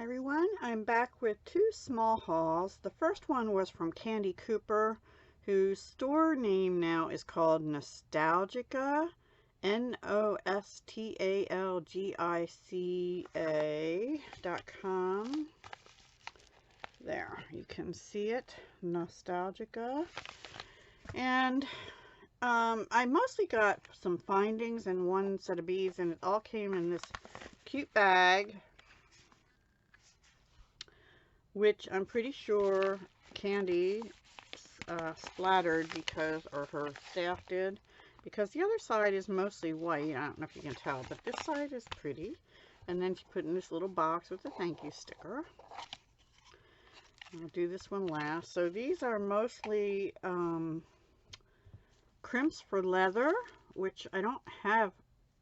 Hi everyone, I'm back with two small hauls. The first one was from Candy Cooper, whose store name now is called Nostalgica, Nostalgica.com. There, you can see it, Nostalgica. And I mostly got some findings and one set of beads, and it all came in this cute bag, which I'm pretty sure Candy splattered because, or her staff did, because the other side is mostly white. I don't know if you can tell, but this side is pretty. And then she put in this little box with a thank you sticker. I'll do this one last. So these are mostly crimps for leather, which I don't have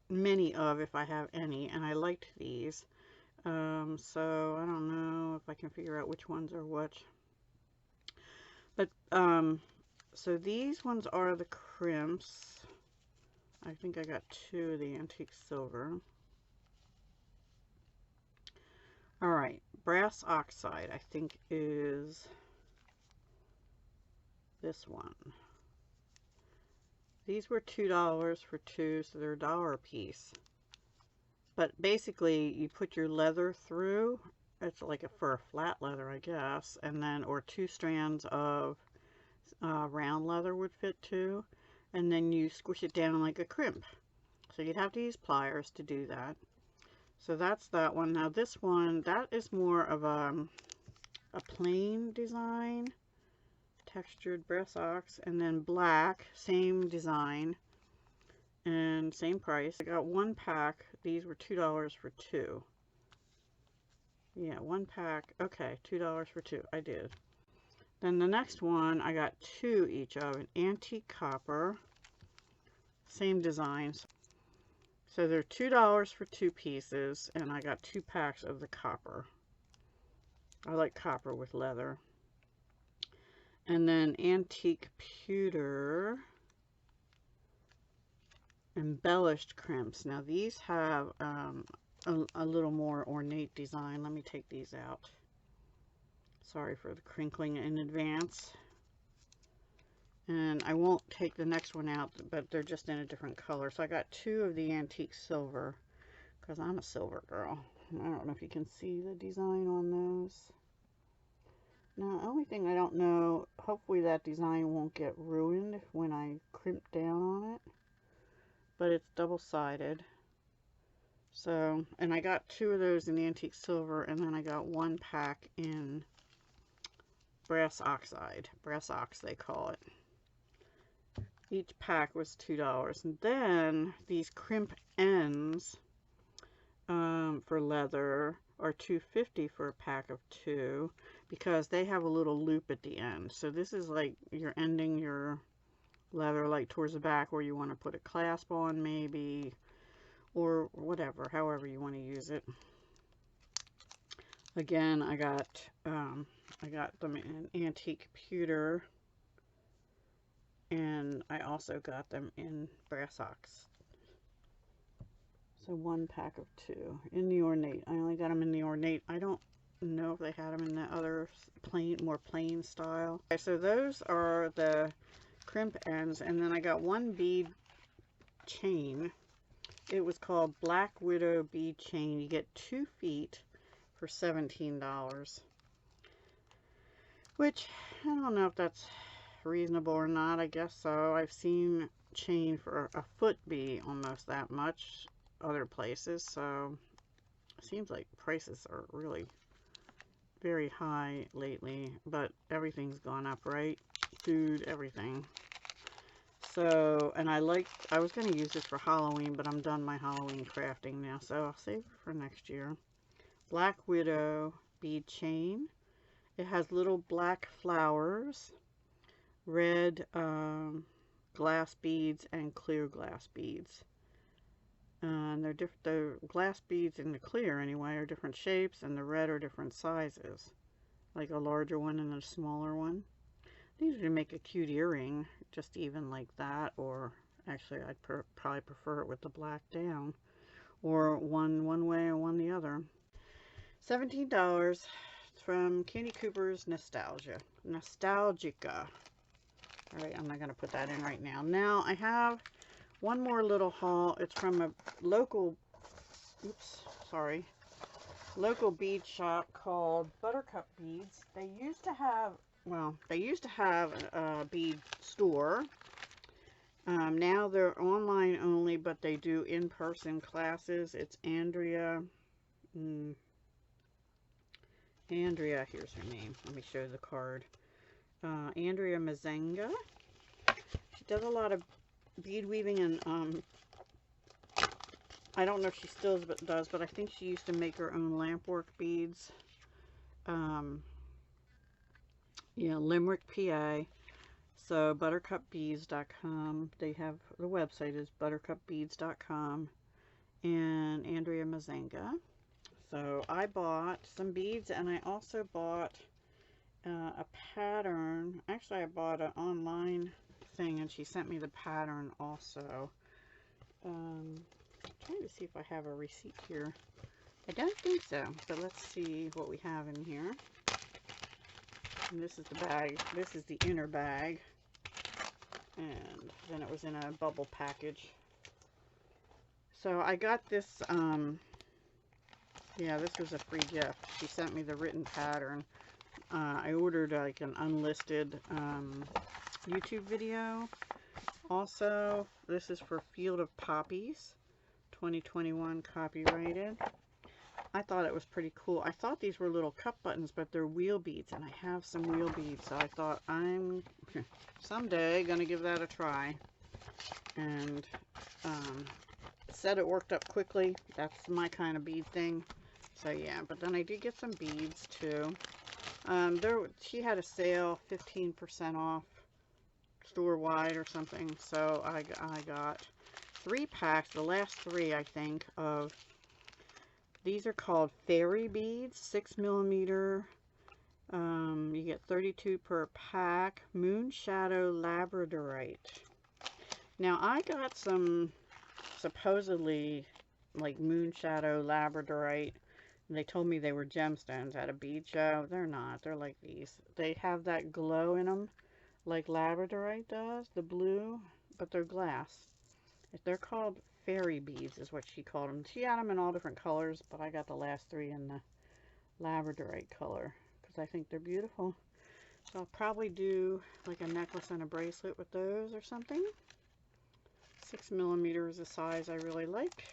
many of, if I have any, and I liked these. So I don't know if I can figure out which ones are which. But, so these ones are the crimps. I think I got two of the antique silver. Alright, brass oxide, I think is this one. These were $2 for two, so they're $1 a piece. But basically, you put your leather through, it's like for a flat leather, I guess, and then, or two strands of round leather would fit too, and then you squish it down like a crimp. So you'd have to use pliers to do that. So that's that one. Now this one, that is more of a plain design, textured brass ox, and then black, same design. And same price. I got one pack. These were $2 for two. Yeah, one pack. Okay, $2 for two. I did. Then the next one, I got two each of an antique copper. Same designs. So they're $2 for two pieces, and I got two packs of the copper. I like copper with leather. And then antique pewter. Embellished crimps. Now these have a little more ornate design. Let me take these out. Sorry for the crinkling in advance. And I won't take the next one out, but they're just in a different color. So I got two of the antique silver because I'm a silver girl. I don't know if you can see the design on those. Now, the only thing I don't know, hopefully that design won't get ruined when I crimp down on it. But it's double-sided. So, and I got two of those in the antique silver, and then I got one pack in brass oxide. Brass ox, they call it. Each pack was $2. And then these crimp ends for leather are $2.50 for a pack of two, because they have a little loop at the end. So this is like you're ending your leather like towards the back where you want to put a clasp on, maybe, or whatever, however you want to use it. Again, I got them in antique pewter, and I also got them in brass ox. So one pack of two in the ornate. I only got them in the ornate. I don't know if they had them in the other plain, more plain style. Okay, so those are the crimp ends, and then I got one bead chain. It was called Black Widow bead chain. You get 2 feet for $17, which I don't know if that's reasonable or not. I guess so. I've seen chain for a foot be almost that much other places, so it seems like prices are really very high lately, but everything's gone up, right? Food, everything. So, and I was going to use this for Halloween, but I'm done my Halloween crafting now, so I'll save it for next year. Black Widow bead chain. It has little black flowers, red glass beads, and clear glass beads. And they're different. The glass beads in the clear, anyway, are different shapes, and the red are different sizes, like a larger one and a smaller one. These would make a cute earring, just even like that, or actually I'd probably prefer it with the black down, or one way or one the other. $17. It's from Candy Cooper's Nostalgica. Alright, I'm not going to put that in right now. Now, I have one more little haul. It's from a local, local bead shop called Buttercup Beads. They used to have a bead store. Now they're online only, but they do in-person classes. It's Andrea, here's her name. Let me show you the card. Andrea Mazenga. She does a lot of bead weaving, and I don't know if she still does, but I think she used to make her own lampwork beads. Yeah, Limerick, PA. So buttercupbeads.com. They have, the website is buttercupbeads.com, and Andrea Mazenga. So I bought some beads, and I also bought a pattern. Actually, I bought an online thing, and she sent me the pattern also. I'm trying to see if I have a receipt here. I don't think so, but let's see what we have in here. And this is the bag. This is the inner bag. And then it was in a bubble package. So I got this, yeah, this was a free gift. She sent me the written pattern. I ordered like an unlisted YouTube video. Also, this is for Field of Poppies, 2021, copyrighted. I thought it was pretty cool. I thought these were little cup buttons, but they're wheel beads, and I have some wheel beads, so I thought I'm someday gonna give that a try. And said it worked up quickly. That's my kind of bead thing. So yeah, but then I did get some beads too. She had a sale, 15% off, store-wide or something. So I got 3 packs, the last 3 I think, of these are called fairy beads, 6mm. You get 32 per pack. Moon Shadow Labradorite. Now I got some supposedly like Moon Shadow Labradorite. They told me they were gemstones at a bead show. They're not. They're like these. They have that glow in them like Labradorite does, the blue, but they're glass. They're called fairy beads is what she called them. She had them in all different colors, but I got the last 3 in the Labradorite color because I think they're beautiful. So I'll probably do like a necklace and a bracelet with those or something. 6mm is a size I really like.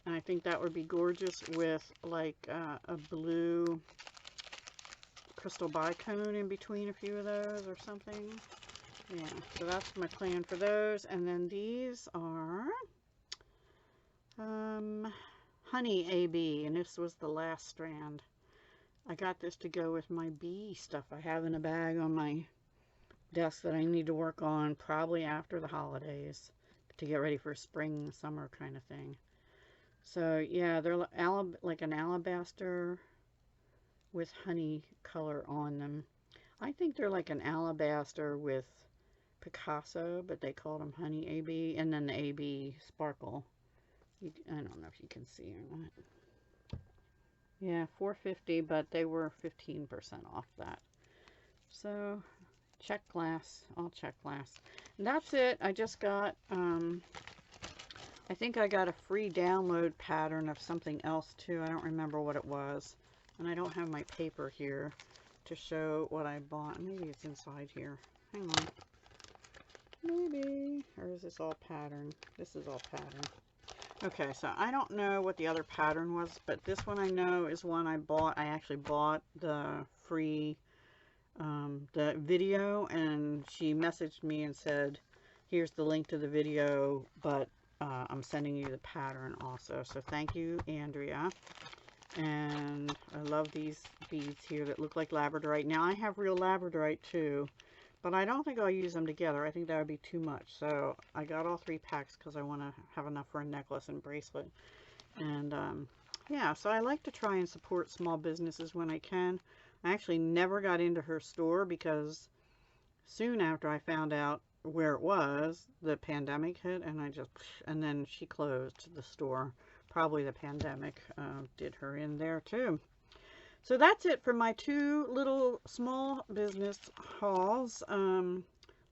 And I think that would be gorgeous with like a blue crystal bicone in between a few of those or something. Yeah, so that's my plan for those. And then these are Honey AB, and this was the last strand. I got this to go with my bee stuff I have in a bag on my desk that I need to work on probably after the holidays to get ready for spring, summer kind of thing. So yeah, they're like an alabaster with honey color on them. I think they're like an alabaster with Picasso, but they called them Honey AB, and then the AB sparkle. I don't know if you can see or not. Yeah, $4.50, but they were 15% off that. So check glass, all check glass. And that's it. I just got I think I got a free download pattern of something else too. I don't remember what it was. And I don't have my paper here to show what I bought. Maybe it's inside here. Hang on. Maybe. Or is this all pattern? This is all pattern. Okay, so I don't know what the other pattern was, but this one I know is one I bought. I actually bought the free, the video, and she messaged me and said, here's the link to the video, but I'm sending you the pattern also. So thank you, Andrea. And I love these beads here that look like Labradorite. Now I have real Labradorite too, but I don't think I'll use them together. I think that would be too much. So I got all 3 packs because I want to have enough for a necklace and bracelet. And yeah, so I like to try and support small businesses when I can. I actually never got into her store because soon after I found out where it was, the pandemic hit, and then she closed the store. Probably the pandemic did her in there too. So that's it for my two little small business hauls.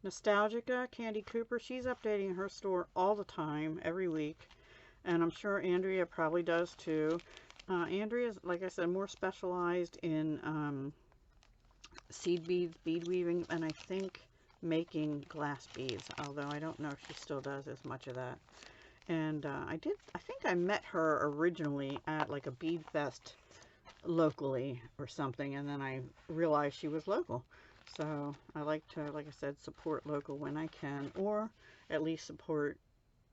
Nostalgica, Candy Cooper, she's updating her store all the time, every week. And I'm sure Andrea probably does too. Andrea's, like I said, more specialized in seed beads, bead weaving, and I think making glass beads, although I don't know if she still does as much of that. And I think I met her originally at like a bead fest locally or something, and then I realized she was local. So I like to, like I said, support local when I can, or at least support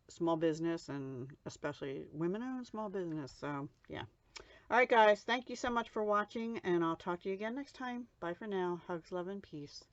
small business, and especially women-owned small business. So yeah. All right, guys, thank you so much for watching, and I'll talk to you again next time. Bye for now. Hugs, love, and peace.